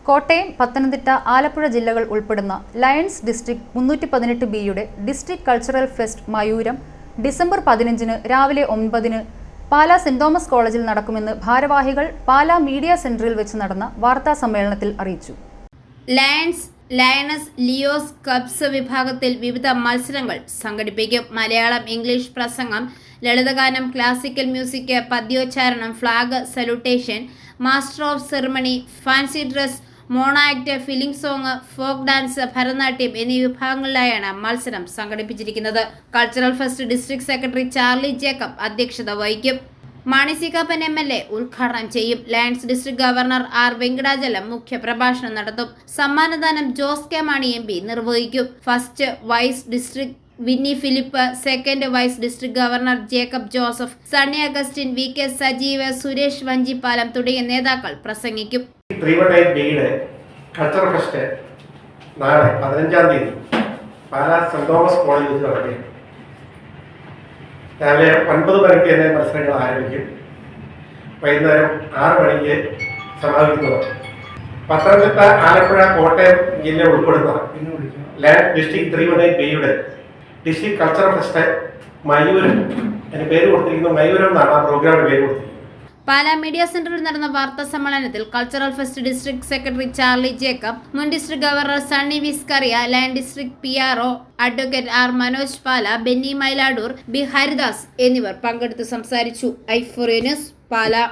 കോട്ടയം, പത്തനംതിട്ട, ആലപ്പുഴ ജില്ലകൾ ഉൾപ്പെടുന്ന Lions district 318ബിയുടെ district cultural fest Mayooram December 15 രാവിലെ 9 പാലാ സെന്റ് തോമസ് കോളേജിൽ നടക്കുമെന്ന് ഭാരവാഹികൾ പാലാ മീഡിയ സെന്ററിൽ വെച്ച് നടന്ന വാർത്താ സമ്മേളനത്തിൽ അറിയിച്ചു. ലയണസ് ലിയോസ് കപ്സ് വിഭാഗത്തിൽ വിവിധ മത്സരങ്ങൾ സംഘടിപ്പിക്കും. മലയാളം, ഇംഗ്ലീഷ് പ്രസംഗം, ലളിതഗാനം, ക്ലാസിക്കൽ മ്യൂസിക്, പദ്യോച്ചാരണം, flag salutation, master of ceremony, fancy dress, mono act, film song, folk dance, Bharatanatyam എന്നീ വിഭാഗങ്ങളിലായാണ് മത്സരം സംഘടിപ്പിച്ചിരിക്കുന്നത്. Cultural fest district secretary Charlie Jacob അധ്യക്ഷത വഹിക്കും. മാണി സി കാപ്പൻ MLA ഉദ്ഘാടനം ചെയ്യും. Lions district governor R. Venkatachalam മുഖ്യപ്രഭാഷണം നടത്തും. സമ്മാനദാനം ജോസ് കെ മാണി MP നിർവഹിക്കും. First vice district Winnie Philip, second vice district governor Jacob Joseph, Sunny Augustine, VK Sajeev, Suresh Vanchippalam തുടങ്ങിയ നേതാക്കൾ പ്രസംഗിക്കും. കൾച്ചറൽ ഫെസ്റ്റ് നാളെ 15-ാം തീയതി പാലാ സെന്റ് തോമസ് കോളേജിൽ നടക്കും. രാവിലെ 9 മണിക്ക് തന്നെ മത്സരങ്ങൾ ആരംഭിക്കും. വൈകുന്നേരം 6 മണിക്ക് സമാപിക്കുന്നതാണ്. പത്തനംതിട്ട, ആലപ്പുഴ, കോട്ടയം ജില്ല ഉൾപ്പെടുന്ന ലയൺസ് ഡിസ്ട്രിക്ട് 318ബിയുടെ ഡിസ്ട്രിക്ട് കൾച്ചറൽ ഫെസ്റ്റ് മയൂരം, അതിന് പേര് കൊടുത്തിരിക്കുന്നത് മയൂരം എന്നാണ് ആ പ്രോഗ്രാമിന് പേര് കൊടുത്തിരിക്കുന്നത്. പാലാ മീഡിയ സെന്ററിൽ നടന്ന വാർത്താ സമ്മേളനത്തിൽ cultural fest district secretary Charlie Jacob, മുൻ district governor Sunny Viscaria, lion district PRO advocate R. Manoj Pala, Benny Mailadoor, B. Haridas എന്നിവർ പങ്കെടുത്ത് സംസാരിച്ചു. ഐഫോറിയ ന്യൂസ്, പാലാ.